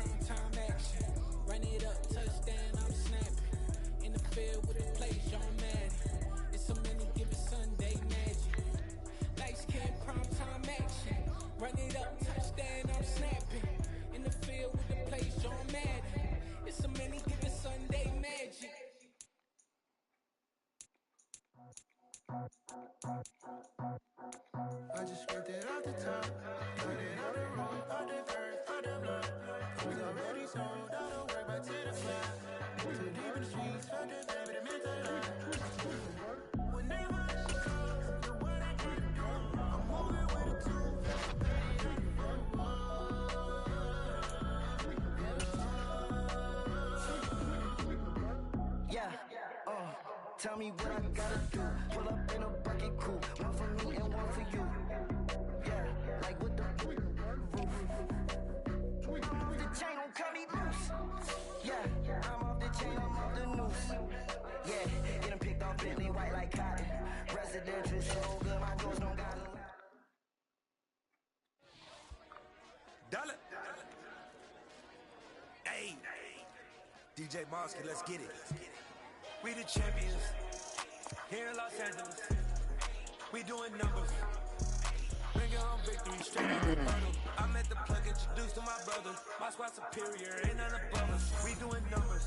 prime time action. Run it up, touchdown, I'm snapping. In the field with a play, John Madden. It's so many given Sunday magic. Lights, can prime time action. Run it up, touchdown, I'm snapping. In the field with the play, John Madden. It's so many given Sunday magic. I just scraped it off the top, got it on the road, on the dirt, on the block. I was already sold, I don't work back to the fly. Too deep in the streets, felt the baby, the mental lie. Whenever she calls, do what I gotta do. I'm moving with a two, yeah, tell me what I gotta do. Pull up in a bucket coupe, one for me and one for you. Yeah, like with the roof. I'm off the chain, don't cut me loose. Yeah, I'm off the chain, I'm off the noose. Yeah, getting picked off Bentley white like cotton. Residential so good, my doors don't got a Dollar. Hey, DJ Mosky, let's get it. We the champions here in Los Angeles. We doing numbers. Bring your home victory straight out the bottle. I'm at the plug, introduced to my brother. My squad superior, ain't none above us. We doing numbers.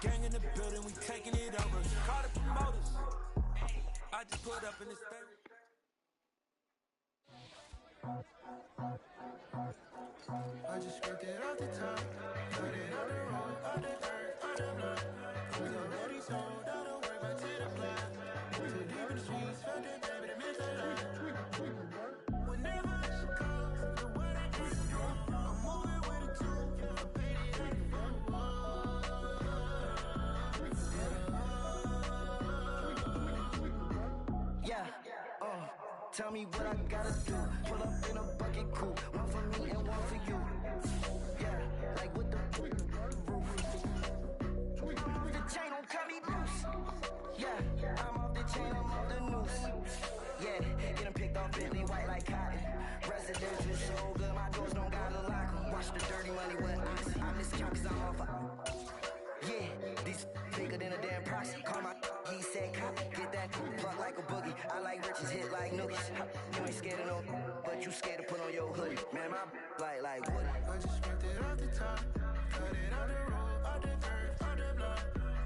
Gang in the building, we taking it over. Call the promoters. I just put up in this thing. I just scraped it off the top, got it on the road, on the dirt, on the block. I was already sold, I don't work back to the fly. Too deep in the streets, felt the baby, the mental lie. Whenever she calls, do what I gotta do. I'm moving with a two, I paid it out the phone. yeah, tell me what I gotta do. Pull up in a bucket coupe, one for me and one for you. Yeah, like with the roof. I'm off the chain, don't cut me loose. Yeah, I'm off the chain, I'm off the noose. Yeah, getting picked off Bentley white like cotton. Residential so good, my doors don't gotta lock 'em. Watch the dirty money with oxy. I miscount cause I'm off yeah, these bigger than a damn proxy. Call my he said copy. Get that plug like a boogie. I like riches, hit like nookies. You ain't scared of no, but you scared to put on your hoodie. Man, my like Woody. I just scraped it off the top, got it on the road, on the dirt, on the block.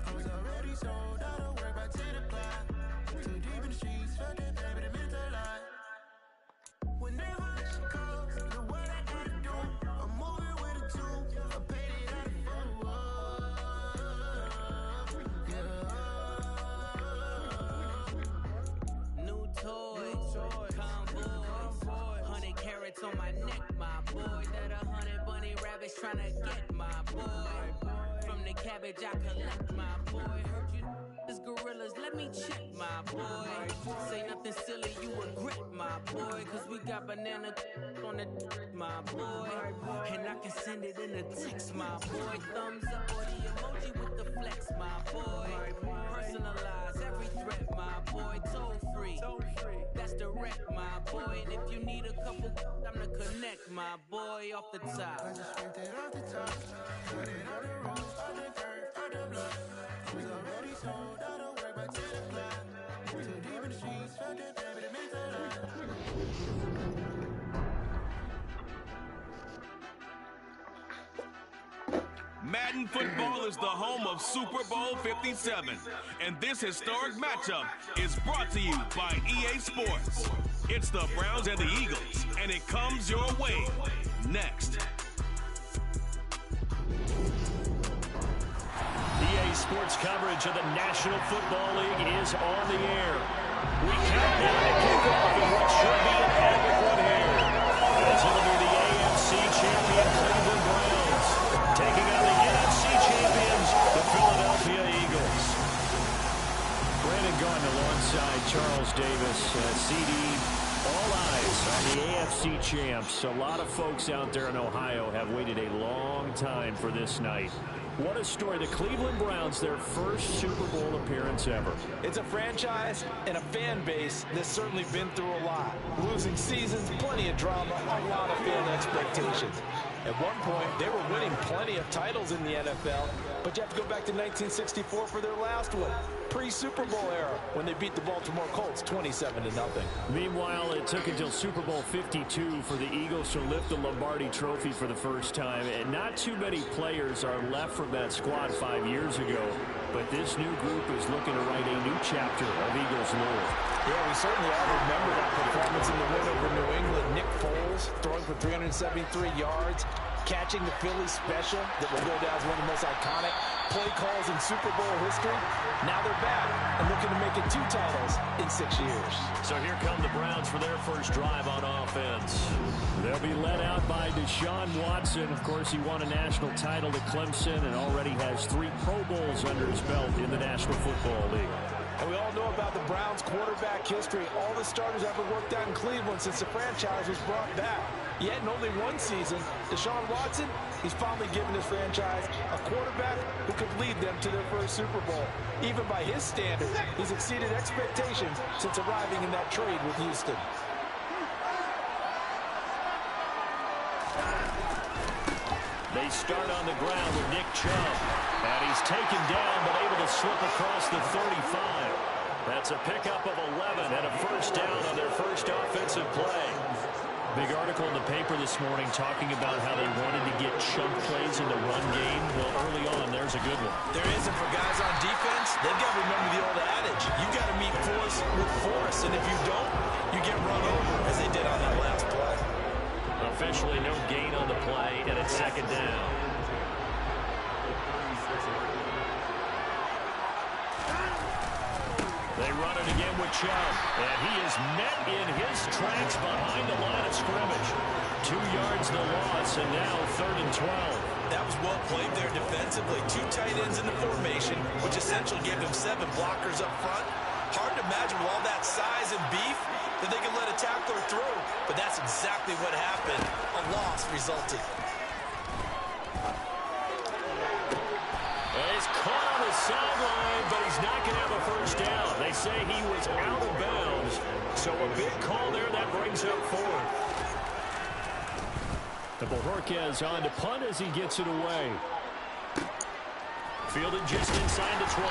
I was already sold, I don't work back to the block. Too deep in the streets, felt the baby, the mental lie. Whenever she calls, do what I gotta do. I'm moving with a two, I paid it out the phone. New toys, convoys, 100 carats on my neck, my boy. That 100 bunny rabbits tryna get my boy. From the cabbage I collect, my boy. Heard you this gorillas, let me check, my boy. Say nothing silly, you regret, my boy. Cause we got banana on the my boy. And I can send it in a text, my boy. Thumbs up or the emoji with the flex, my boy. Personalize every threat, my boy. Toll free, that's direct, my boy. And if you need a couple, I'm the connect, my boy, off the top. I just scraped it off the top, got it on the road, on the dirt, on the block. I was already sold, I don't work back to the block. Too deep in the streets, felt the baby, the mental lie. Madden Football is the home of Super Bowl 57, and this historic matchup is brought to you by EA Sports. It's the Browns and the Eagles, and it comes your way next. EA Sports coverage of the National Football League is on the air. We count down to kickoff in what should be an epic one here. As it'll be the AFC champion Cleveland Browns taking on the NFC champions, the Philadelphia Eagles. Brandon Gaudin alongside Charles Davis, CD. All eyes on the AFC champs. A lot of folks out there in Ohio have waited a long time for this night. What a story. The Cleveland Browns, their first Super Bowl appearance ever. It's a franchise and a fan base that's certainly been through a lot. Losing seasons, plenty of drama, a lot of fan expectations. At one point, they were winning plenty of titles in the NFL, but you have to go back to 1964 for their last one. Pre-Super Bowl era, when they beat the Baltimore Colts 27-0. Meanwhile, it took until Super Bowl 52 for the Eagles to lift the Lombardi Trophy for the first time, and not too many players are left from that squad 5 years ago, but this new group is looking to write a new chapter of Eagles lore. Yeah, we certainly all remember that performance in the win over New England. Nick Foles throwing for 373 yards, catching the Philly special that will go down as one of the most iconic play calls in Super Bowl history. Now they're back and looking to make it 2 titles in 6 years. So here come the Browns for their first drive on offense. They'll be led out by Deshaun Watson. Of course, he won a national title at Clemson and already has 3 Pro Bowls under his belt in the National Football League. And we all know about the Browns' quarterback history. All the starters ever worked out in Cleveland since the franchise was brought back. Yet in only one season, Deshaun Watson, he's finally given his franchise a quarterback who could lead them to their first Super Bowl. Even by his standards, he's exceeded expectations since arriving in that trade with Houston. They start on the ground with Nick Chubb. And he's taken down, but able to slip across the 35. That's a pickup of 11 and a first down on their first offensive play. Big article in the paper this morning talking about how they wanted to get chunk plays in the run game. Well, early on, there's a good one. There isn't for guys on defense. They've got to remember the old adage. You got to meet force with force, and if you don't, you get run over, as they did on that last play. Officially no gain on the play, and it's second down. They run it again with Chubb, and he is met in his tracks behind the line of scrimmage. 2 yards the loss, and now 3rd and 12. That was well played there defensively. 2 tight ends in the formation, which essentially gave them 7 blockers up front. Hard to imagine with all that size and beef that they could let a tackler through, but that's exactly what happened. A loss resulted. He's caught on the sideline, but he's not going to have a first down. They say he was out of bounds, so a big call there that brings up 4th. The Bojorquez on to punt as he gets it away. Fielded just inside the 20.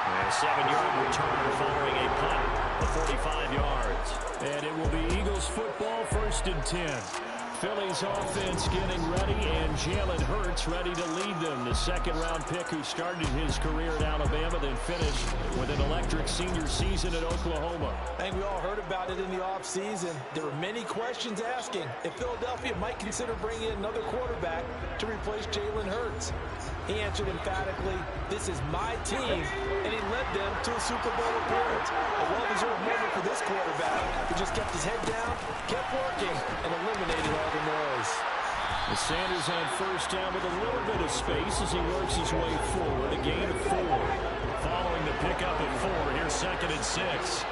A 7-yard return following a punt of 45 yards. And it will be Eagles football, 1st and 10. Philly's offense getting ready, and Jalen Hurts ready to lead them. The 2nd-round pick who started his career at Alabama, then finished with an electric senior season at Oklahoma. I think we all heard about it in the offseason. There were many questions asking if Philadelphia might consider bringing in another quarterback to replace Jalen Hurts. He answered emphatically, "This is my team," and he led them to a Super Bowl appearance. A well-deserved moment for this quarterback who just kept his head down, kept working, and eliminated all the noise. Sanders on first down with a little bit of space as he works his way forward. A gain of 4. Following the pickup of 4, here's 2nd and 6.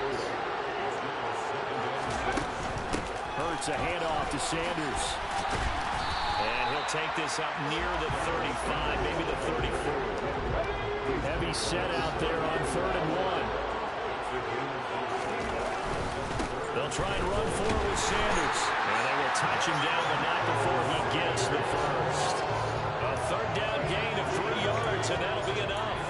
Hurts a handoff to Sanders. And he'll take this up near the 35, maybe the 34. Heavy set out there on 3rd and 1. They'll try and run forward with Sanders. And they will touch him down, but not before he gets the first. A 3rd down gain of 3 yards, and that'll be enough.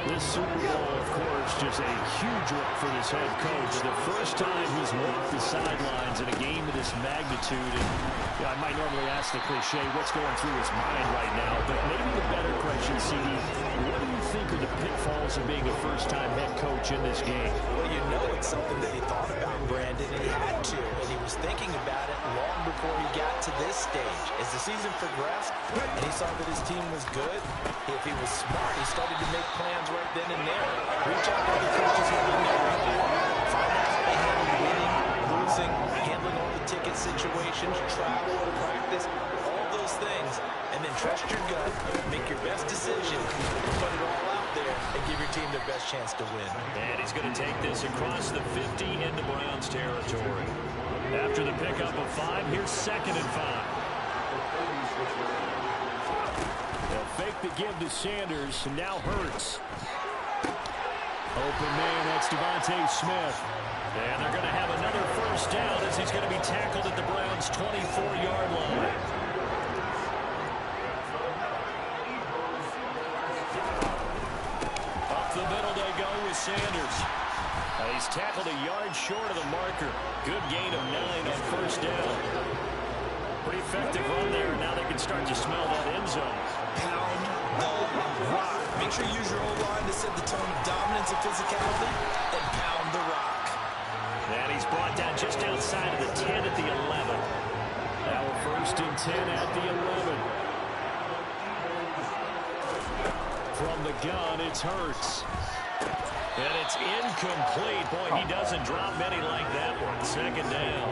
This Super Bowl, of course, just a huge look for this head coach. The first time he's walked the sidelines in a game of this magnitude. And I might normally ask the cliche, what's going through his mind right now? But maybe the better question, CD, what do you think are the pitfalls of being a first-time head coach in this game? Well, you know it's something that he thought about, Brandon, and he had to. And he was thinking about it long before he got to this stage. As the season progressed and he saw that his team was good, if he was smart, he started to make plans right then and there. Reach out to other coaches who in their region, find out how they handle winning, losing, handling all the ticket situations, travel, practice, all those things, and then trust your gut, make your best decision, put it all out there, and give your team their best chance to win. And he's going to take this across the 50 into Browns territory. After the pickup of 5, here's 2nd and 5. They'll fake the give to Sanders, and now Hurts. Open man, that's Devontae Smith. And they're going to have another first down as he's going to be tackled at the Browns' 24-yard line. Sanders. He's tackled a yard short of the marker. Good gain of 9 on first down. Pretty effective run there. Now they can start to smell that end zone. Pound the rock. Make sure you use your O-line to set the tone of dominance and physicality, and pound the rock. And he's brought down just outside of the 10 at the 11. Now we're 1st and 10 at the 11. From the gun, it's Hurts. And it's incomplete. Boy, he doesn't drop many like that one. 2nd down.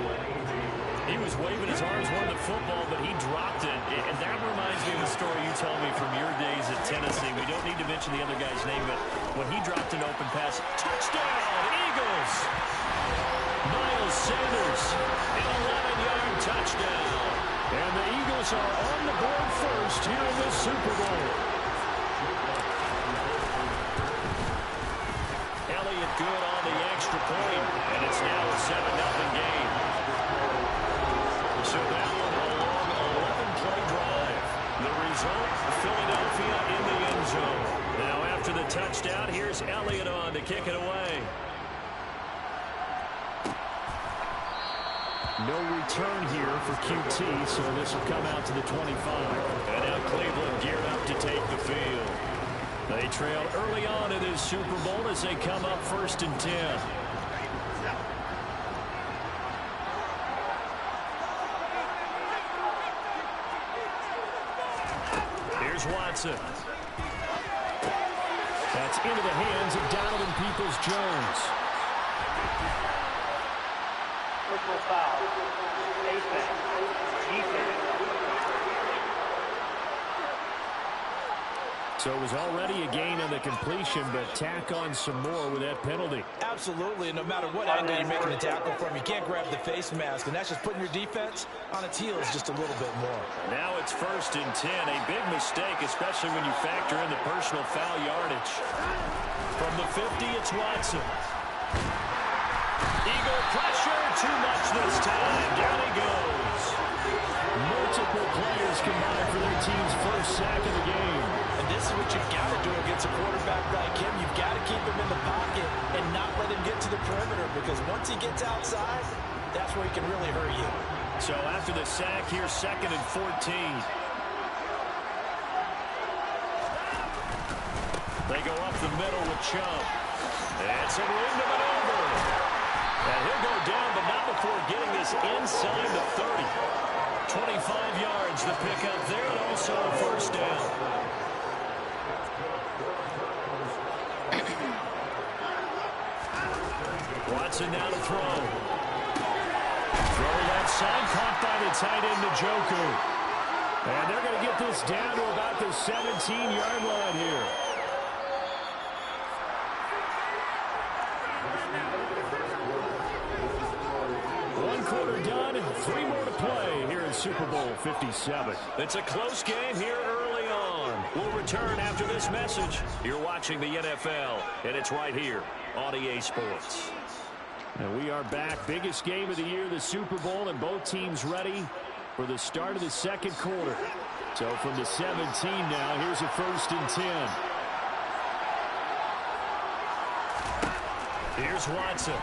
He was waving his arms, wanted the football, but he dropped it. And that reminds me of the story you told me from your days at Tennessee. We don't need to mention the other guy's name, but when he dropped an open pass, touchdown, Eagles! Miles Sanders, an 11-yard touchdown. And the Eagles are on the board first here in this Super Bowl. Elliott good on the extra point, and it's now a 7-0 game. So that one a long 11-play drive. The result, Philadelphia in the end zone. Now after the touchdown, here's Elliott on to kick it away. No return here for QT, so this will come out to the 25. And now Cleveland geared up to take the field. They trail early on in this Super Bowl as they come up 1st and 10. Here's Watson. That's into the hands of Donovan Peoples-Jones. Personal foul. Defense. So it was already a gain on the completion, but tack on some more with that penalty. Absolutely. No matter what angle you're making a tackle from, you can't grab the face mask, and that's just putting your defense on its heels just a little bit more. Now it's 1st and 10. A big mistake, especially when you factor in the personal foul yardage. From the 50, it's Watson. Eagle pressure, too much this time. Down he goes. Multiple players combined for their team's first sack of the game. And this is what you've got to do against a quarterback like him. You've got to keep him in the pocket and not let him get to the perimeter, because once he gets outside, that's where he can really hurt you. So after the sack, here's 2nd and 14. They go up the middle with Chubb. It's a room to maneuver. And he'll go down, but not before getting this inside the 30. 25 yards the pickup there, and also a 1st down. Watson now to throw. Throw left side, caught by the tight end, Njoku. And they're going to get this down to about the 17-yard line here. One quarter done, 3 more to play here in Super Bowl 57. It's a close game here early on. We'll return after this message. You're watching the NFL, and it's right here on EA Sports. And we are back. Biggest game of the year, the Super Bowl, and both teams ready for the start of the 2nd quarter. So from the 17 now, here's a 1st and 10. Here's Watson.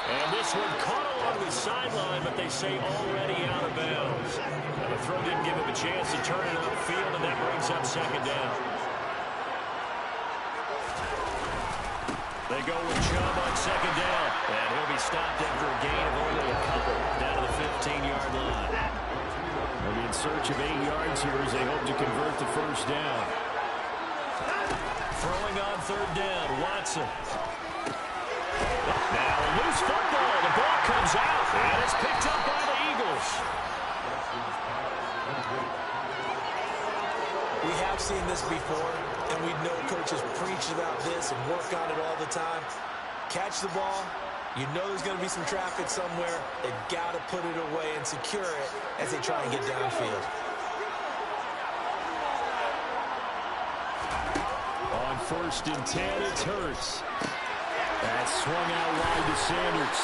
And this one caught along the sideline, but they say already out of bounds. And the throw didn't give him a chance to turn it upfield, and that brings up 2nd down. They go with Chubb on 2nd down. And he'll be stopped after a gain of only a couple down to the 15-yard line. They'll be in search of 8 yards here as they hope to convert the 1st down. Throwing on 3rd down, Watson. Now a loose football. The ball comes out, and it's picked up by the Eagles. We have seen this before, and we know coaches preach about this and work on it all the time. Catch the ball. You know there's going to be some traffic somewhere. They've got to put it away and secure it as they try and get downfield. On 1st and 10, it's Hurts. That's swung out wide to Sanders.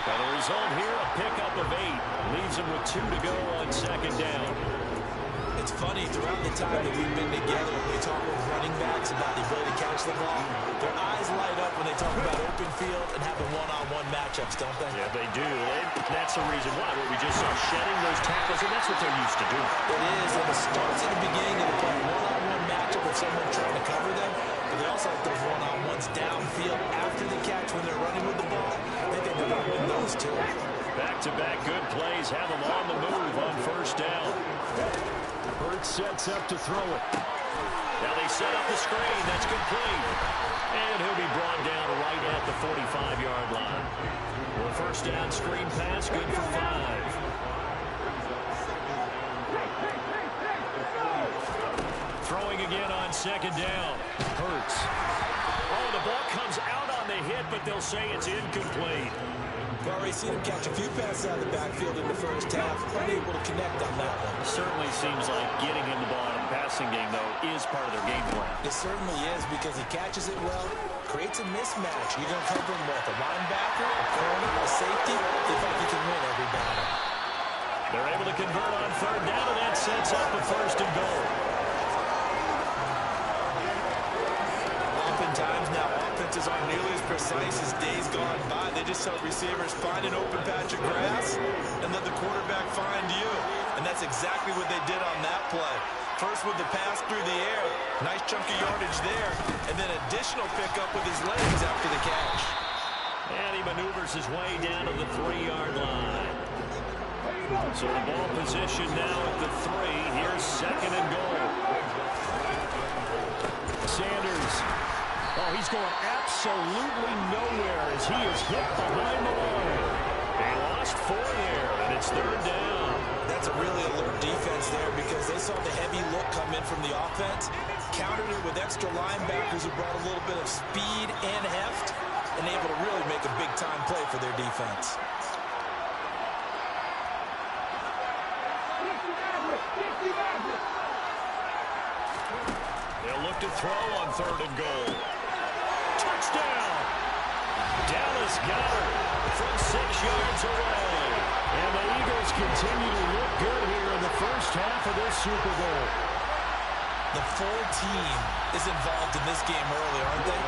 And the result here, a pickup of 8. Leaves him with 2 to go on 2nd down. It's funny, throughout the time that we've been together, when we talk with running backs about the ability to catch the ball, their eyes light up when they talk about open field and having one-on-one matchups, don't they? Yeah, they do. That's the reason why. What we just saw, shedding those tackles, and that's what they're used to doing. It is, and it starts at the beginning of the play. One-on-one matchup with someone trying to cover them, but they also have those one-on-ones downfield after the catch when they're running with the ball. I think they're going to win those too. Back-to-back good plays have them on the move on first down. Hurts sets up to throw it. Now they set up the screen. That's complete. And he'll be brought down right at the 45-yard line. Well, first down screen pass, good for 5. Throwing again on second down. Hurts. Oh, the ball comes out on the hit, but they'll say it's incomplete. We've already seen him catch a few passes out of the backfield in the first half. Unable to connect on that one. Certainly seems like getting him the ball in a passing game, though, is part of their game plan. It certainly is because he catches it well, creates a mismatch. You're going to cover him with a linebacker, a corner, a safety. They think he can win every battle. They're able to convert on third down, and that sets up a first and goal. Oftentimes now, offenses aren't nearly as precise as days gone by. They just help receivers find an open patch of grass and let the quarterback find you. And that's exactly what they did on that play. First with the pass through the air. Nice chunk of yardage there. And then additional pickup with his legs after the catch. And he maneuvers his way down to the 3-yard line. So the ball position now at the 3. Here's second and goal. Sanders. Oh, he's going absolutely nowhere as he is hit behind the line. They lost 4 there, and it's third down. That's a really alert defense there because they saw the heavy look come in from the offense, countered it with extra linebackers who brought a little bit of speed and heft, and able to really make a big-time play for their defense. They'll look to throw on third and goal. Touchdown! Dallas Goedert from 6 yards away. And the Eagles continue to look good here in the first half of this Super Bowl. The full team is involved in this game early, aren't they?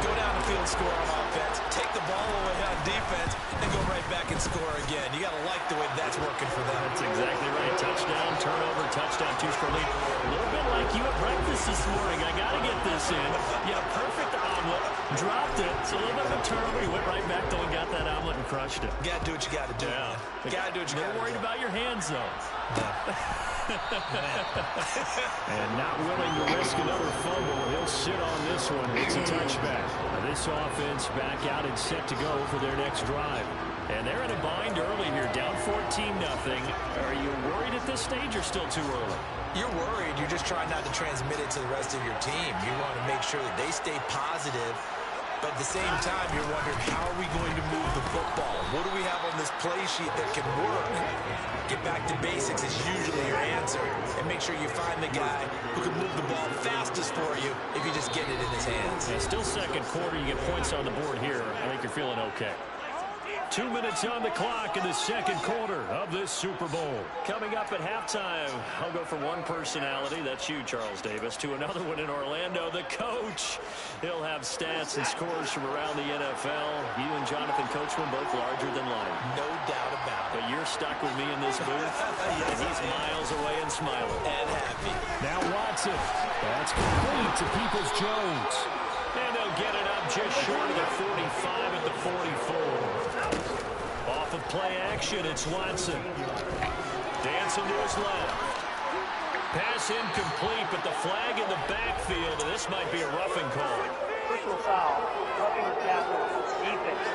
Go down the field and score on offense, take the ball away on defense, and go right back and score again. You got to like the way that's working for them. That's exactly right. Touchdown, turnover, touchdown, 2-score lead. A little bit like you at breakfast this morning. I got to get this in. You had a perfect omelet, dropped it. It's a little bit of a turnover. You went right back, though, and got that omelet and crushed it. You got to do what you got to do. Yeah. You got to do what you got to do. You're worried about your hands, though. No. And not willing to risk another fumble. He'll sit on this one. It's a touchback. Now this offense back out and set to go for their next drive. And they're in a bind early here, down 14-0. Are you worried at this stage or still too early? You're worried. You're just trying not to transmit it to the rest of your team. You want to make sure that they stay positive. But at the same time, you're wondering, how are we going to move the football? What do we have on this play sheet that can work? Get back to basics is usually your answer. And make sure you find the guy who can move the ball fastest for you if you just get it in his hands. Yeah, still second quarter. You get points on the board here. I think you're feeling okay. 2 minutes on the clock in the second quarter of this Super Bowl. Coming up at halftime, I'll go from one personality, that's you, Charles Davis, to another one in Orlando, the coach. He'll have stats and scores from around the NFL. You and Jonathan Coachman both larger than life. No doubt about it. But you're stuck with me in this booth, and he's miles away and smiling. And happy. Now Watson. That's complete to Peoples-Jones. And they'll get it up just short of the 45 at the 44. Off of play action, it's Watson. Dancing to his left. Pass incomplete, but the flag in the backfield, and this might be a roughing call. Personal foul. Roughing the tackle. Defense.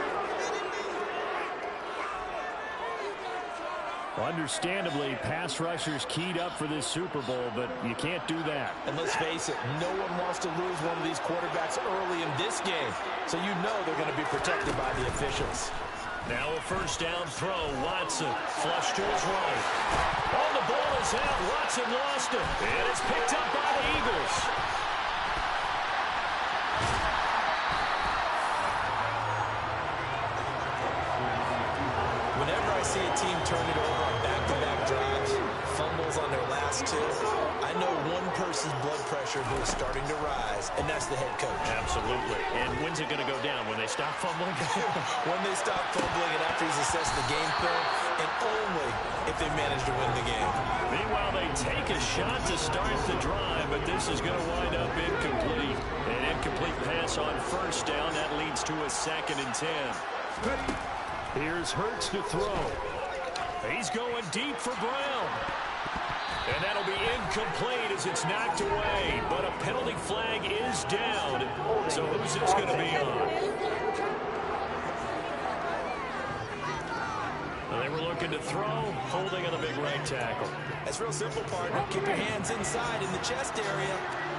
Understandably, pass rushers keyed up for this Super Bowl, but you can't do that. And let's face it, no one wants to lose one of these quarterbacks early in this game. So you know they're going to be protected by the officials. Now a first down throw. Watson flush to his right. Oh, the ball is out. Watson lost it. And it's picked up by the Eagles. Whenever I see a team turn it over on back-to-back drives, fumbles on their last this too? I know one person's blood pressure who is starting to rise, and that's the head coach. Absolutely. And when's it going to go down? When they stop fumbling? When they stop fumbling and after he's assessed the game film, and only if they manage to win the game. Meanwhile, they take a shot to start the drive, but this is going to wind up incomplete. An incomplete pass on first down. That leads to a 2nd and 10. Here's Hurts to throw. He's going deep for Brown. And that'll be incomplete as it's knocked away. But a penalty flag is down. So who's this going to be on? Well, they were looking to throw, holding on the big right tackle. That's real simple, partner. Keep your hands inside in the chest area.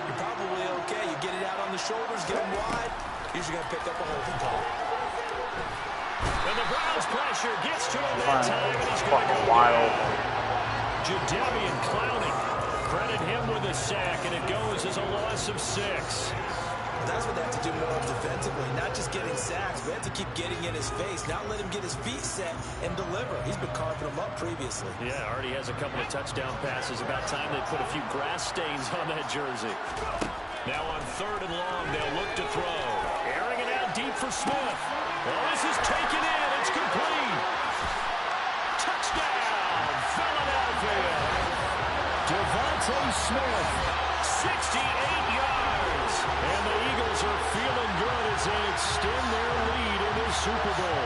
You're probably okay. You get it out on the shoulders, get them wide. Usually going to pick up a holding call. And the Browns pressure gets to him that time, and he's going to go wild. Jadeveon Clowney, credit him with a sack, and it goes as a loss of 6. That's what they have to do more defensively, not just getting sacks, but have to keep getting in his face, not let him get his feet set and deliver. He's been carving them up previously. Yeah, already has a couple of touchdown passes. About time they put a few grass stains on that jersey. Now on 3rd and long, they'll look to throw. Airing it out deep for Smith. Well, this is taken in. It's complete. Touchdown, Philadelphia. Devontae Smith, 68 yards. And the Eagles are feeling good as they extend their lead in the Super Bowl.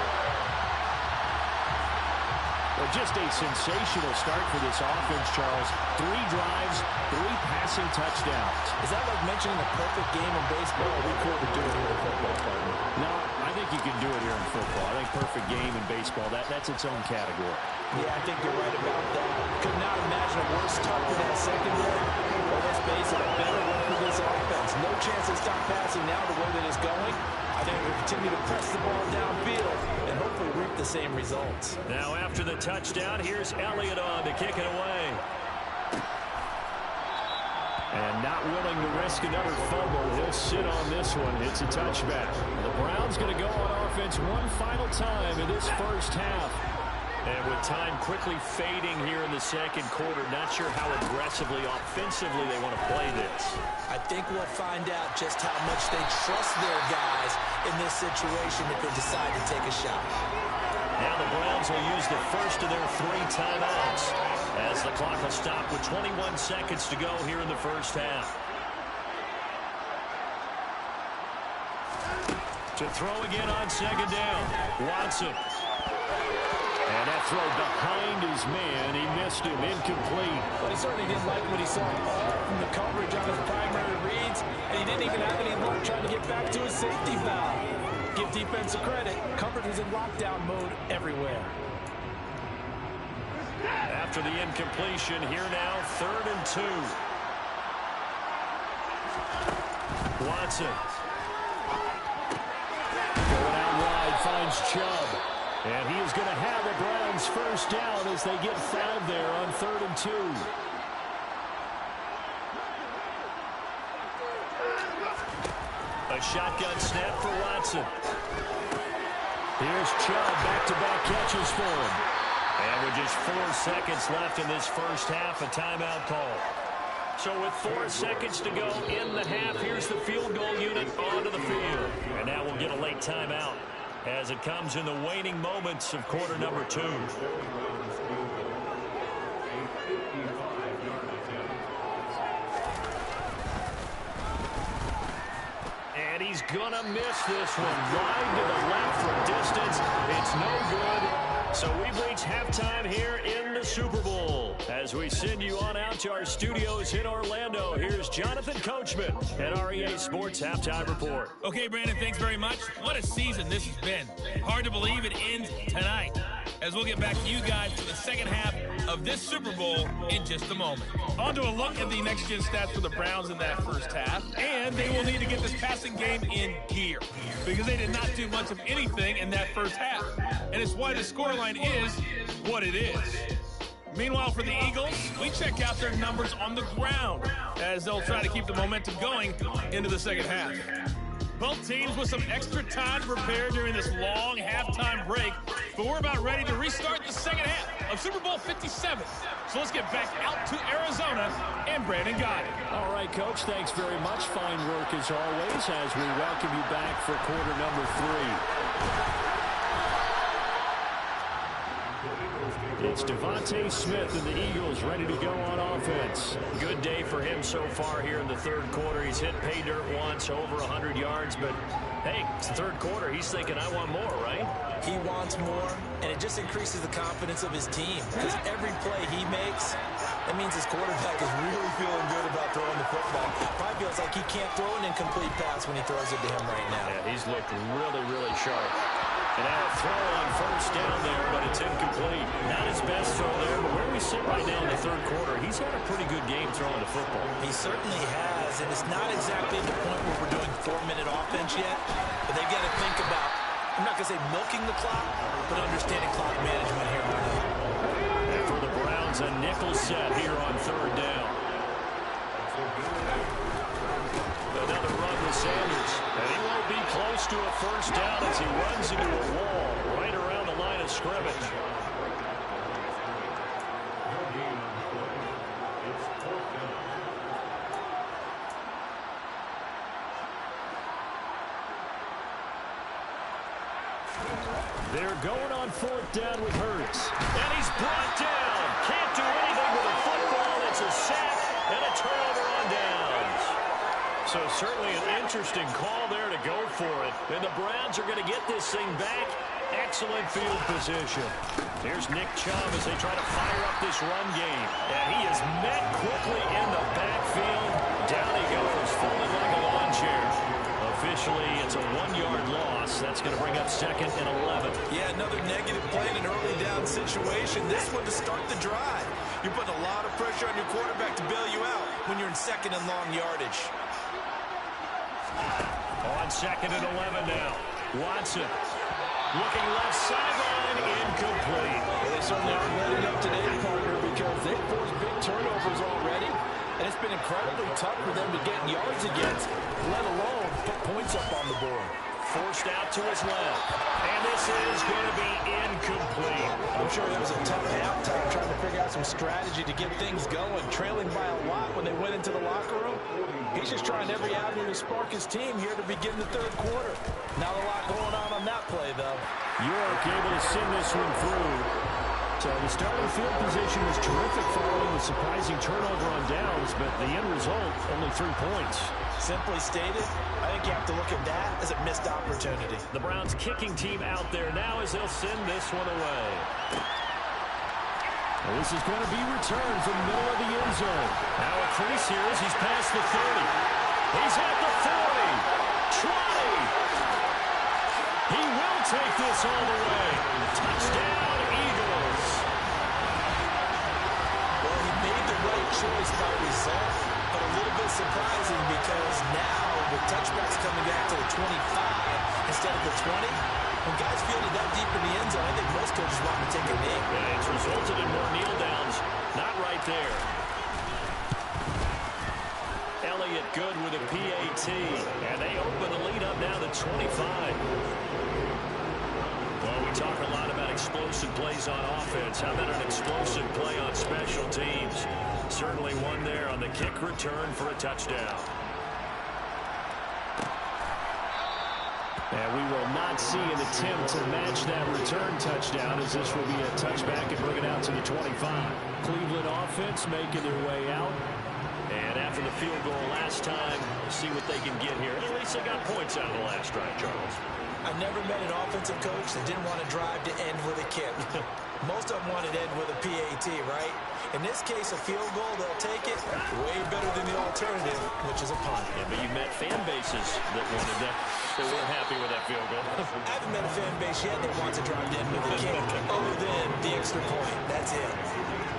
Well, just a sensational start for this offense, Charles. 3 drives, 3 passing touchdowns. Is that like mentioning the perfect game in baseball? We couldn't do it here in football, partner. No, I think you can do it here in football. I think perfect game in baseball, that's its own category. Yeah, I think you're right about that. Could not imagine a worse start for that secondary. Well, let's face it, a better one for this offense. No chance to stop passing now the way that it's going. I think we'll continue to press the ball downfield and hopefully reap the same results. Now after the touchdown, here's Elliott on to kick it away. And not willing to risk another fumble. He'll sit on this one. It's a touchback. The Browns going to go on offense one final time in this first half. And with time quickly fading here in the second quarter, not sure how aggressively, offensively they want to play this. I think we'll find out just how much they trust their guys in this situation if they decide to take a shot. Now the Browns will use the first of their 3 timeouts as the clock will stop with 21 seconds to go here in the first half. To throw again on 2nd down, Watson. And that throw behind his man. He missed him, incomplete. But he certainly didn't like what he saw from the coverage on his primary reads, and he didn't even have any luck trying to get back to his safety valve. Give defense credit. Coverage was in lockdown mode everywhere. After the incompletion, here now, 3rd and 2. Watson. Going out wide, finds Chubb. And he is going to have the Browns first down as they get 5 there on 3rd and 2. A shotgun snap for Watson. Here's Chubb, back-to-back catches for him. And with just 4 seconds left in this first half, a timeout call. So with 4 seconds to go in the half, here's the field goal unit onto the field. And now we'll get a late timeout as it comes in the waning moments of quarter number 2. And he's gonna miss this one. Wide to the left for distance. It's no good. So we've reached halftime here in the Super Bowl. As we send you on out to our studios in Orlando, here's Jonathan Coachman at our EA Sports Halftime Report. Okay, Brandon, thanks very much. What a season this has been. Hard to believe it ends tonight, as we'll get back to you guys for the second half of this Super Bowl in just a moment. On to a look at the next-gen stats for the Browns in that first half, and they will need to get this passing game in gear because they did not do much of anything in that first half, and it's why the scoreline is what it is. Meanwhile, for the Eagles, we check out their numbers on the ground as they'll try to keep the momentum going into the second half. Both teams with some extra time to prepare during this long halftime break, but we're about ready to restart the second half of Super Bowl 57. So let's get back out to Arizona Brandon Gaudin. All right, Coach, thanks very much. Fine work as always as we welcome you back for quarter number 3. It's Devontae Smith and the Eagles ready to go on offense. Good day for him so far here in the third quarter. He's hit pay dirt once, over 100 yards, but hey, it's the third quarter. He's thinking, I want more, right? He wants more, and it just increases the confidence of his team because every play he makes, that means his quarterback is really feeling good about throwing the football. Probably feels like he can't throw an incomplete pass when he throws it to him right now. Yeah, he's looked really, really sharp. And now a throw on first down there, but it's incomplete. Not his best throw there, but where we sit right now in the third quarter, he's had a pretty good game throwing the football. He certainly has, and it's not exactly at the point where we're doing 4-minute offense yet, but they've got to think about, I'm not going to say milking the clock, but understanding clock management here. And for the Browns, a nickel set here on third down. Another run with Sanders, and he won't be close to a first down as he runs into a wall right around the line of scrimmage. They're going on fourth down with Hurts. And he's brought down. Can't do anything with a football. It's a sack and a turnover on downs. So certainly an interesting call there to go for it. And the Browns are going to get this thing back. Excellent field position. Here's Nick Chubb as they try to fire up this run game. And he is met quickly in the backfield. Down he goes, folded like a lawn chair. Officially, it's a 1-yard loss. That's going to bring up 2nd and 11. Yeah, another negative play in an early down situation. This one to start the drive. You're putting a lot of pressure on your quarterback to bail you out when you're in 2nd and long yardage. On 2nd and 11 now. Watson looking left sideline, incomplete. Well, they certainly aren't letting up today, partner, because they've forced big turnovers already, and it's been incredibly tough for them to get yards against, let alone put points up on the board. Forced out to his left, and this is going to be incomplete. I'm sure that was a tough halftime trying to figure out some strategy to get things going, trailing by a lot when they went into the locker room. He's just trying every avenue to spark his team here to begin the third quarter. Not a lot going on that play, though. York able to send this one through. So the starting field position was terrific following the surprising turnover on downs, but the end result, only 3 points. Simply stated, I think you have to look at that as a missed opportunity. The Browns kicking team out there now as they'll send this one away. Well, this is going to be returned from the middle of the end zone. Now a crease here as he's past the 30. He's at the 40. 20. He will take this all the way. Touchdown, Eagles. Well, he made the right choice by result, but a little bit surprising because now with touchbacks coming back to the 25 instead of the 20, when guys fielded that deep in the end zone, I think most coaches want to take a knee. Yeah, it's resulted in more kneel downs. Not right there. Elliott good with a PAT, and they open the lead up now to 25. Well, we talk a lot about explosive plays on offense. How about an explosive play on special teams? Certainly one there on the kick return for a touchdown. And we will not see an attempt to match that return touchdown as this will be a touchback and bring it out to the 25. Cleveland offense making their way out. And after the field goal last time, see what they can get here. At least they got points out of the last drive, Charles. I've never met an offensive coach that didn't want to drive to end with a kick. Most of them wanted to end with a PAT, right? In this case, a field goal, they'll take it. Way better than the alternative, which is a punt. Yeah, but you've met fan bases that wanted that. They weren't happy with that field goal. I haven't met a fan base yet that wants to drive to end with a kick other than the extra point. That's it.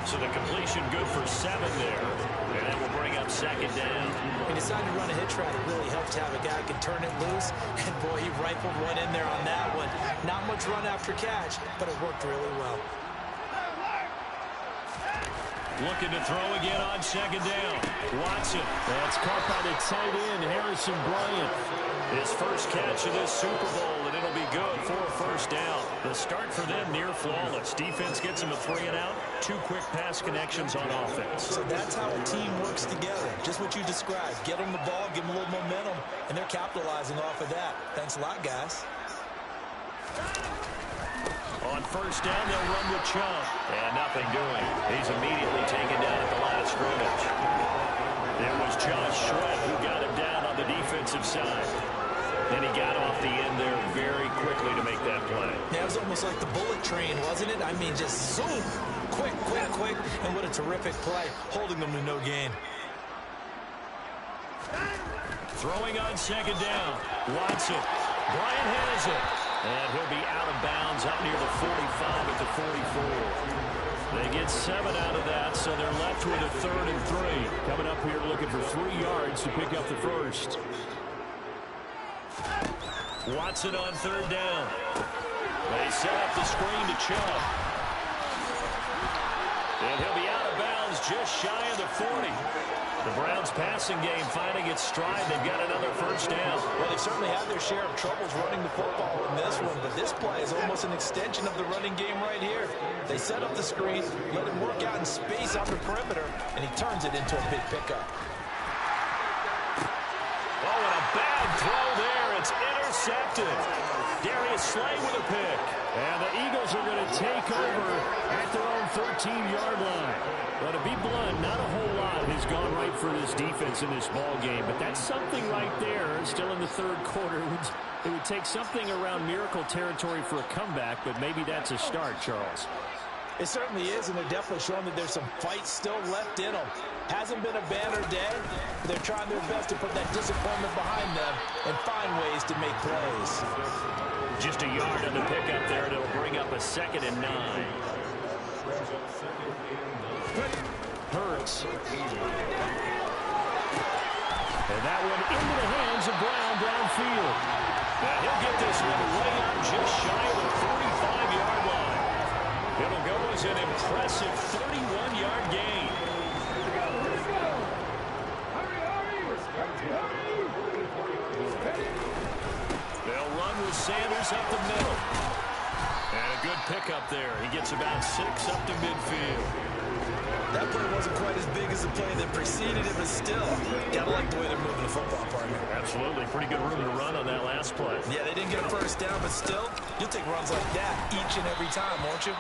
So the completion good for 7 there. And that will bring up 2nd down. He decided to run a hitch route. It really helped to have a guy who can turn it loose. And, boy, he rifled one in there on that one. Not much run after catch, but it worked really well. Looking to throw again on second down. Watson. That's caught by the tight end, Harrison Bryant. His first catch of this Super Bowl, and it'll be good for a first down. The start for them near flawless. Defense gets him a 3-and-out. 2 quick pass connections on offense. So that's how a team works together. Just what you described. Get them the ball, give them a little momentum, and they're capitalizing off of that. Thanks a lot, guys. On first down, they'll run with Chubb. And nothing doing. He's immediately taken down at the line of scrimmage. It was Josh Sweat who got him down on the defensive side. And he got off the end there very quickly to make that play. Yeah, it was almost like the bullet train, wasn't it? I mean, just zoom. Quick, quick, quick. And what a terrific play, holding them to no gain. Throwing on second down. Watson. Bryant has it. And he'll be out of bounds up near the 45 at the 44. They get 7 out of that, so they're left with a 3rd and 3. Coming up here looking for 3 yards to pick up the first. Watson on 3rd down. They set up the screen to Chubb. And he'll be out of bounds just shy of the 40. The Browns passing game finding its stride. They've got another first down. Well, they've certainly had their share of troubles running the football in this one, but this play is almost an extension of the running game right here. They set up the screen, let him work out in space on the perimeter, and he turns it into a big pickup. Oh, and a bad throw there. It's intercepted. Darius Slay with a pick. And the Eagles are going to take over at their own 13-yard line. But to be blunt, not a whole lot has gone right for this defense in this ball game. But that's something right there. Still in the 3rd quarter. It would take something around miracle territory for a comeback, but maybe that's a start, Charles. It certainly is, and they're definitely showing that there's some fight still left in them. Hasn't been a banner day. They're trying their best to put that disappointment behind them and find ways to make plays. Just a yard on the pickup there, and it'll bring up a 2nd and 9. Hurts. And that one into the hands of Brown downfield. Now he'll get this one way up just shy of the 45-yard line. It'll go as an impressive 31-yard gain. They'll run with Sanders up the middle. And a good pickup there. He gets about 6 up to midfield. That play wasn't quite as big as the play that preceded it, but still, gotta like the way they're moving the football, partner. Absolutely. Pretty good room to run on that last play. Yeah, they didn't get a first down, but still, you'll take runs like that each and every time, won't you?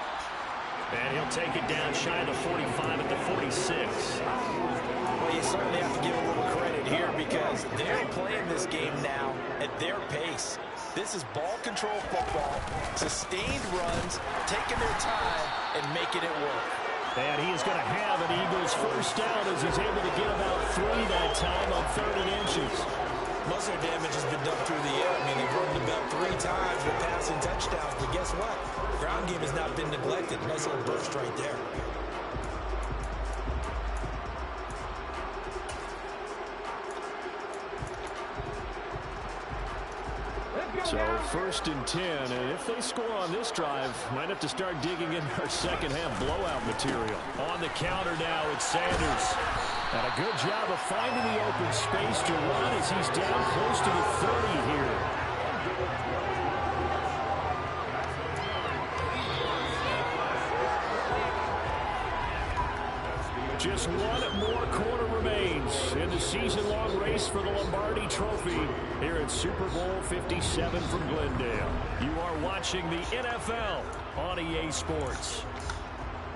And he'll take it down shy of the 45 at the 46. Well, you certainly have to give a little credit here because they're playing this game now at their pace. This is ball control football, sustained runs, taking their time, and making it work. And he is going to have an Eagles first down as he's able to get about 3 that time on 3rd and inches. Most of their damage has been done through the air. I mean, they've run the ball 3 times with passing touchdowns, but guess what? Ground game has not been neglected. Nice little burst right there. So 1st and 10, and if they score on this drive, might have to start digging in our second half blowout material. On the counter now, it's Sanders. And a good job of finding the open space to run as he's down close to the 30 here. Just one more quarter remains in the season-long race for the Lombardi Trophy here at Super Bowl 57 from Glendale. You are watching the NFL on EA Sports.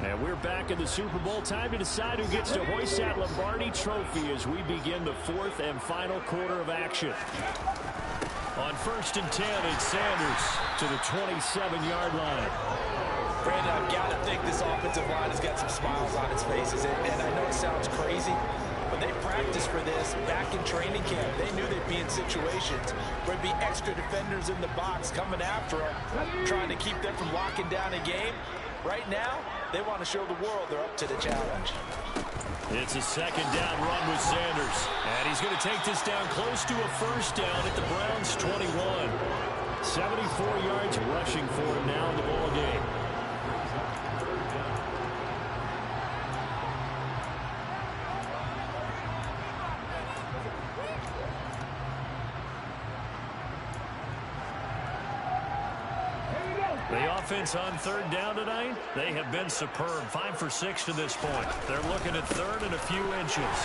And we're back in the Super Bowl. Time to decide who gets to hoist that Lombardi Trophy as we begin the 4th and final quarter of action. On 1st and 10, it's Sanders to the 27-yard line. Brandon, I've got to think this offensive line has got some smiles on its faces. And I know it sounds crazy, but they practiced for this back in training camp. They knew they'd be in situations where there'd be extra defenders in the box coming after them, trying to keep them from locking down a game. Right now, they want to show the world they're up to the challenge. It's a 2nd down run with Sanders. And he's going to take this down close to a first down at the Browns' 21. 74 yards rushing for him now in the ball game. offense on third down tonight? They have been superb. 5 for 6 to this point. They're looking at third and a few inches.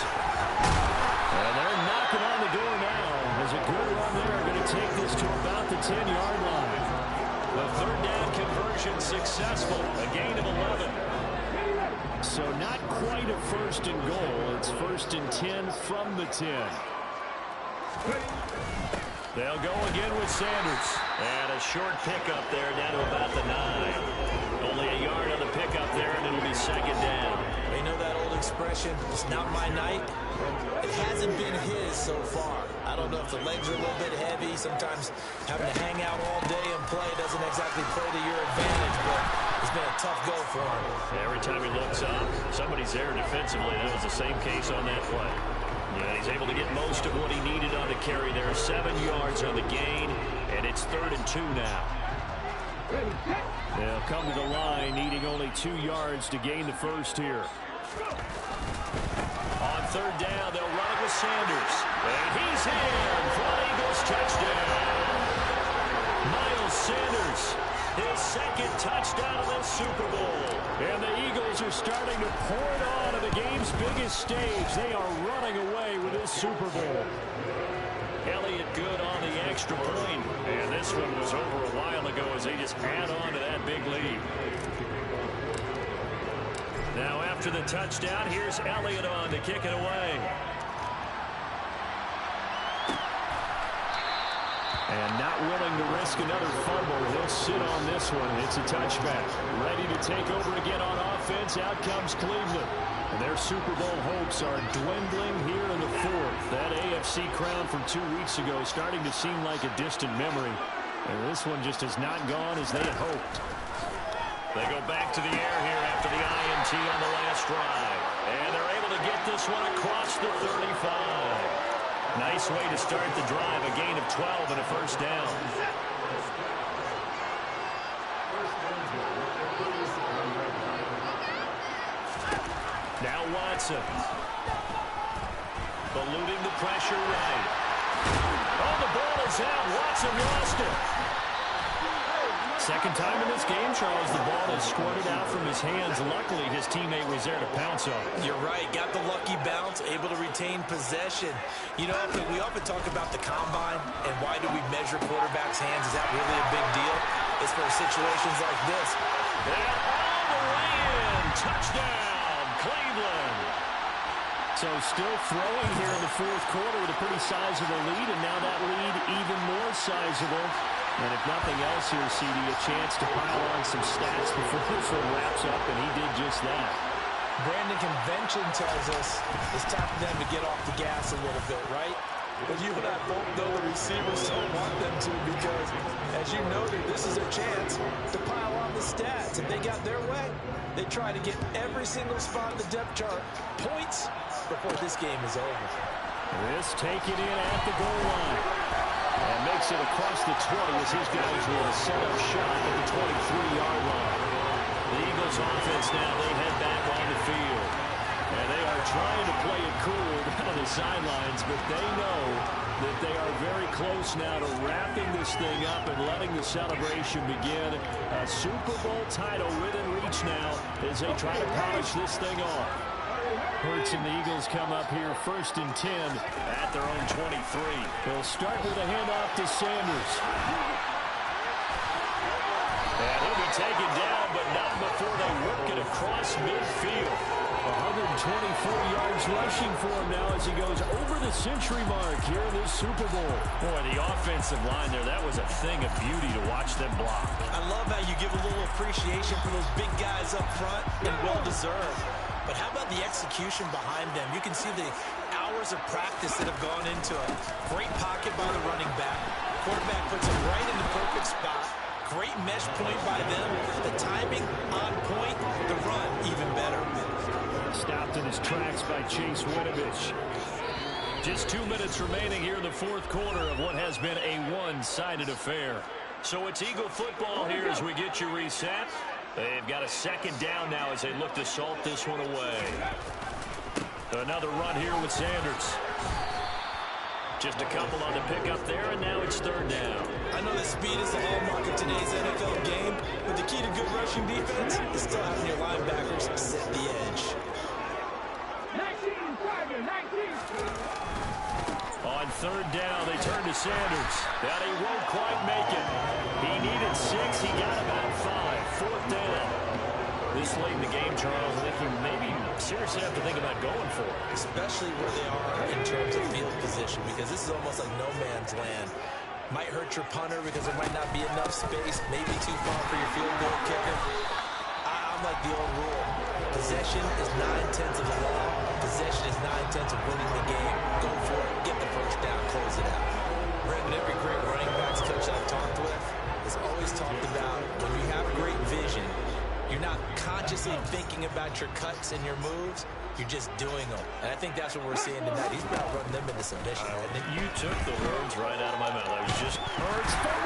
And they're knocking on the door now. There's a good run there. Going to take this to about the 10-yard line. The third down conversion successful. A gain of 11. So not quite a first and goal. It's first and 10 from the 10. They'll go again with Sanders. And a short pickup there down to about the 9. Only a yard on the pickup there, and it'll be second down. You know that old expression, it's not my night? It hasn't been his so far. I don't know if the legs are a little bit heavy. Sometimes having to hang out all day and play doesn't exactly play to your advantage, but it's been a tough go for him. Every time he looks up, somebody's there defensively. That was the same case on that play. Yeah, he's able to get most of what he needed on the carry there. 7 yards on the gain, and it's 3rd and 2 now. They'll come to the line, needing only 2 yards to gain the first here. On third down, they'll run it with Sanders. And he's in for an Eagles touchdown. Miles Sanders, his second touchdown of this Super Bowl. And the Eagles are starting to pour it on at the game's biggest stage. They are running away with this Super Bowl. Elliott good on the extra point. And this one was over a while ago as they just add on to that big lead. Now after the touchdown, here's Elliott on to kick it away. And not willing to risk another fumble. He'll sit on this one. It's a touchback. Ready to take over again on offense. Out comes Cleveland. And their Super Bowl hopes are dwindling here in the 4th. That AFC crown from 2 weeks ago is starting to seem like a distant memory. And this one just has not gone as they had hoped. They go back to the air here after the INT on the last drive. And they're able to get this one across the 35. Nice way to start the drive. A gain of 12 and a first down. Now Watson. Eluding the pressure right. Oh, the ball is out. Watson lost it. Second time in this game, Charles, the ball has squirted out from his hands. Luckily, his teammate was there to pounce on it. You're right. Got the lucky bounce, able to retain possession. You know, we often talk about the combine and why do we measure quarterbacks' hands. Is that really a big deal? It's for situations like this. And all the way in. Touchdown, Cleveland. So still throwing here in the 4th quarter with a pretty sizable lead, and now that lead even more sizable. And if nothing else here, CD, a chance to pile on some stats before this one wraps up, and he did just that. Brandon, convention tells us it's time for them to get off the gas a little bit, right? But you and I both know the receivers don't want them to because, as you noted, this is a chance to pile on the stats. If they got their way, they try to get every single spot on the depth chart points before this game is over. This taken in at the goal line. And makes it across the 20 as his guys will set up shop at the 23-yard line. The Eagles offense now, they head back on the field. And they are trying to play it cool down on the sidelines, but they know that they are very close now to wrapping this thing up and letting the celebration begin. A Super Bowl title within reach now as they try to polish this thing off. Hurts and the Eagles come up here 1st and 10 at their own 23. They'll start with a handoff to Sanders. And he'll be taken down, but not before they work it across midfield. 124 yards rushing for him now as he goes over the century mark here in this Super Bowl. Boy, the offensive line there, that was a thing of beauty to watch them block. I love how you give a little appreciation for those big guys up front, and well-deserved. But how about the execution behind them? You can see the hours of practice that have gone into it. Great pocket by the running back. Quarterback puts him right in the perfect spot. Great mesh point by them. The timing on point. The run even better. Stopped in his tracks by Chase Winovich. Just 2 minutes remaining here in the 4th quarter of what has been a one-sided affair. So it's Eagle football here as we get you reset. They've got a second down now as they look to salt this one away. Another run here with Sanders. Just a couple on the pickup there, and now it's third down. I know that speed is the hallmark of today's NFL game, but the key to good rushing defense is still having your linebackers set the edge. 19, Tiger, 19. On third down, they turn to Sanders. That he won't quite make it. He needed 6. He got about 5. Fourth down. This late in the game, Charles, I think you maybe seriously have to think about going for it. Especially where they are in terms of field position, because this is almost like no man's land. Might hurt your punter because there might not be enough space, maybe too far for your field goal kicker. I'm like the old rule. Possession is 9/10 of the law. Possession is 9/10 of winning the game. Go for it. Get the first down. Close it out. Brandon, every great running backs coach I've talked with has always talked about when you have great vision, you're not consciously thinking about your cuts and your moves. You're just doing them. And I think that's what we're seeing tonight. He's about running them into submission. You took the words right out of my mouth. I was just...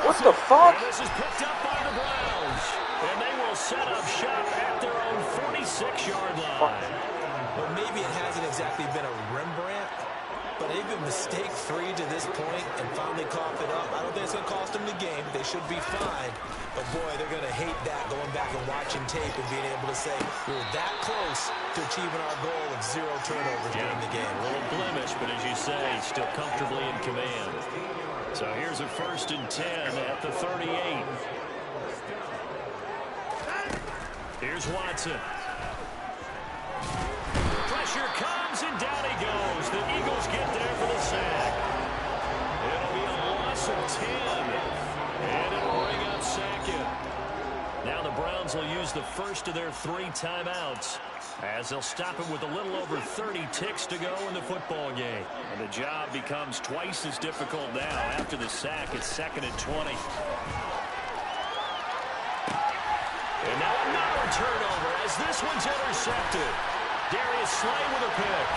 What the fuck? And this is picked up by the Browns. And they will set up shop at their own 46-yard line. Well, maybe it hasn't exactly been a Rembrandt, but they've been mistake-free to this point and finally cough it up. I don't think it's going to cost them the game. They should be fine. But, boy, they're going to hate that, going back and watching tape and being able to say, we were that close to achieving our goal of 0 turnovers during the game. A little blemish, but as you say, still comfortably in command. So here's a 1st and 10 at the 38. Here's Watson. Pressure comes, and down he goes. The Eagles get there for the sack. It'll be a loss of 10. And it'll bring up Sackett. Now the Browns will use the first of their 3 timeouts, as they'll stop him with a little over 30 ticks to go in the football game. And the job becomes twice as difficult now after the sack. It's 2nd and 20. And now another turnover as this one's intercepted. Darius Slay with a pick.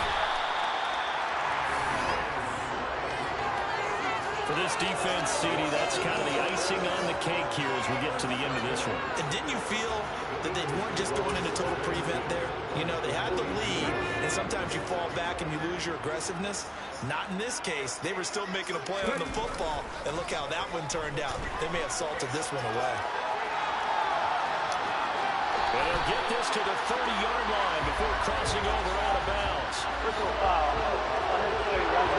For this defense, CD, that's kind of the icing on the cake here as we get to the end of this one. And didn't you feel that they weren't just going into total prevent there? You know, they had the lead, and sometimes you fall back and you lose your aggressiveness. Not in this case. They were still making a play on the football, and look how that one turned out. They may have salted this one away. And they'll get this to the 30-yard line before crossing over out of bounds. Personal foul. Unnecessary run.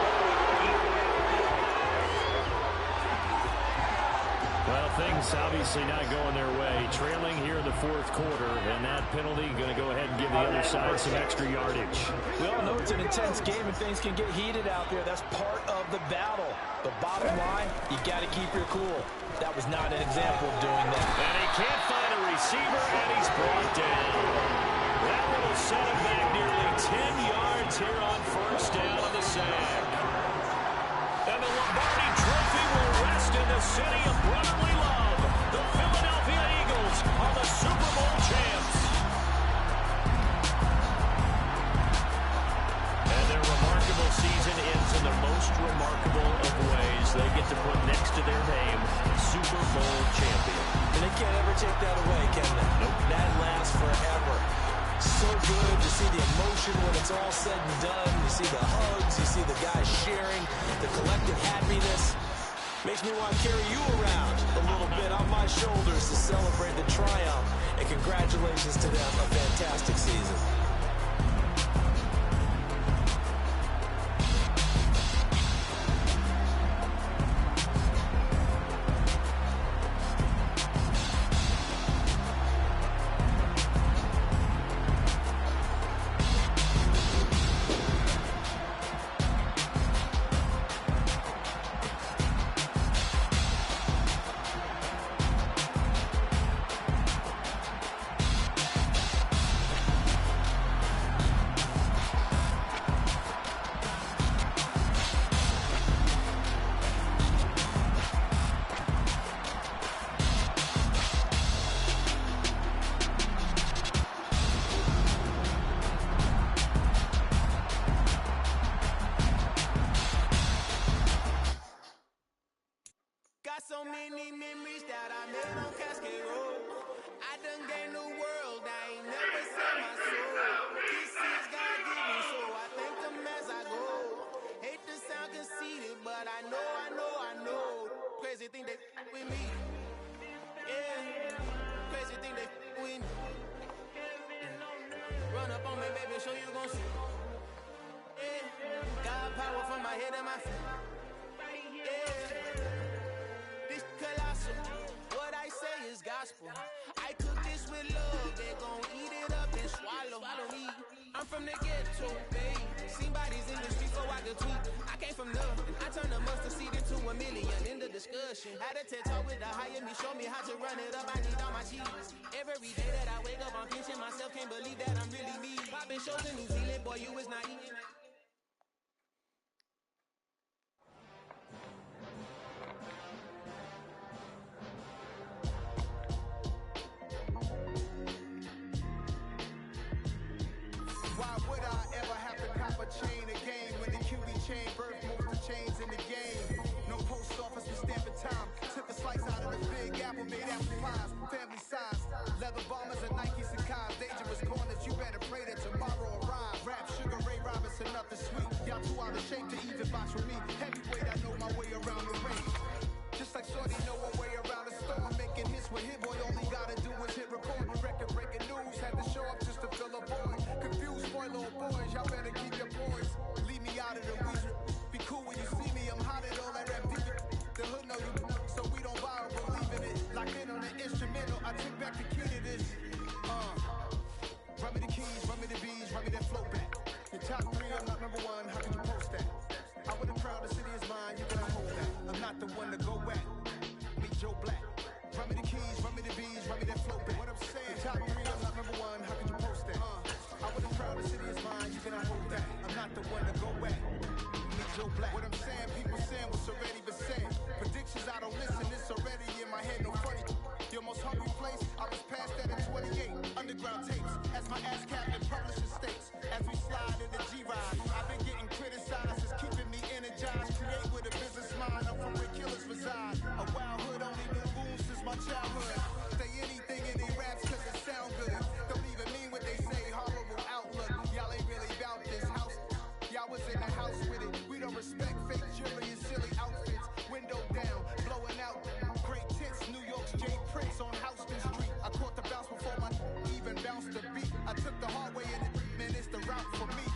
Well, things obviously not going their way. Trailing here in the 4th quarter, and that penalty going to go ahead and give the other side some extra yardage. We all know it's an intense game and things can get heated out there. That's part of the battle. But bottom line, you got to keep your cool. That was not an example of doing that. And he can't find a receiver, and he's brought down. That will set him back nearly 10 yards here on 1st down on the sack. And the Lombardi Trophy will rest in the city of brotherly love. The Philadelphia Eagles are the Super Bowl champs. And their remarkable season ends in the most remarkable of ways. They get to put next to their name, Super Bowl champion. And they can't ever take that away, can they? Nope. That lasts forever. So good to see the emotion when it's all said and done. You see the hugs, you see the guys sharing, the collective happiness. Makes me want to carry you around a little bit on my shoulders to celebrate the triumph. And congratulations to them, a fantastic season. on me, baby, show you gon' see. Yeah. God power from my head and my feet. Yeah. This colossal, what I say is gospel. I cook this with love, they gon' eat it up and swallow me. I'm from the ghetto, babe. Seen bodies in the street so I could tweet. I came from nothing, I turned a mustard seed into $1 million in the discussion. Had a TED talk with the higher me, show me how to run it up, I need all my cheese. Every day that I wake up, I'm pinching myself, can't believe that I'm really me. Popping shows in New Zealand, boy, you was not eating. Why would I ever have to cop a chain again when the QB chain birth most the chains in the game? No post office for stamping time. Took a slice out of the big apple, made apple pies, family size. Leather bombers and Nikes and Kais, dangerous corners. You better pray that tomorrow arrive. Rap Sugar Ray Robinson, nothing sweet. Y'all too out of shape to even box with me. Heavyweight, I know my way around the ring. Just like Shorty know her way around the storm. Making hits with Hit Boy, all he gotta do is hit record. Record breaking news, had to show up just to fill a void. Confused, boy, little boys, y'all better keep your poise. Leave me out of the weasel. Be cool when you see me, I'm hot at all that rap deep. The hood know you, so we don't borrow, believe in it. Locked in on the instrumental, I took back the key to this. Run me the keys, run me the bees, run me that flow back. Your top 3, I'm not number 1, how can you post that? I would have proud the city is mine, you gotta hold that. I'm not the one to go back. Meet Joe Black. Run me the keys, run me the bees, run me that flow back. What I'm saying, top 3, I'm not number 1, how can you post that? I would have proud the city is mine, you cannot hold that. I'm not the one to go back. Meet Joe Black. What I'm saying, people saying what's already been said. Predictions, I don't listen, it's already in my head, no funny. Your most hungry place, I was past that in 28. Underground tapes, as my ass captain publishes states. As we slide in the G-Ride, I've been getting criticized, it's keeping me energized. Create with a business mind, I'm from where killers reside. A wild hood, only knew goons since my childhood. Say anything in they raps cause it sound good. Don't even mean what they say, horrible outlook. Y'all ain't really about this house. Y'all was in the house with it. We don't respect fake jewelry and silly outfits. Window down, blowing out. Great tits, New York's Jay Prince on Houston Street. I caught the bounce before my even bounced the beat. I took the hard way and man, it's the route for me.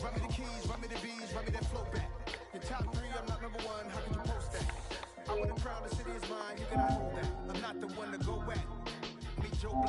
Run me the keys, run me the bees, run me that flow back. Your top 3, I'm not number 1, how can you post that? I would have crowned the city is mine, you can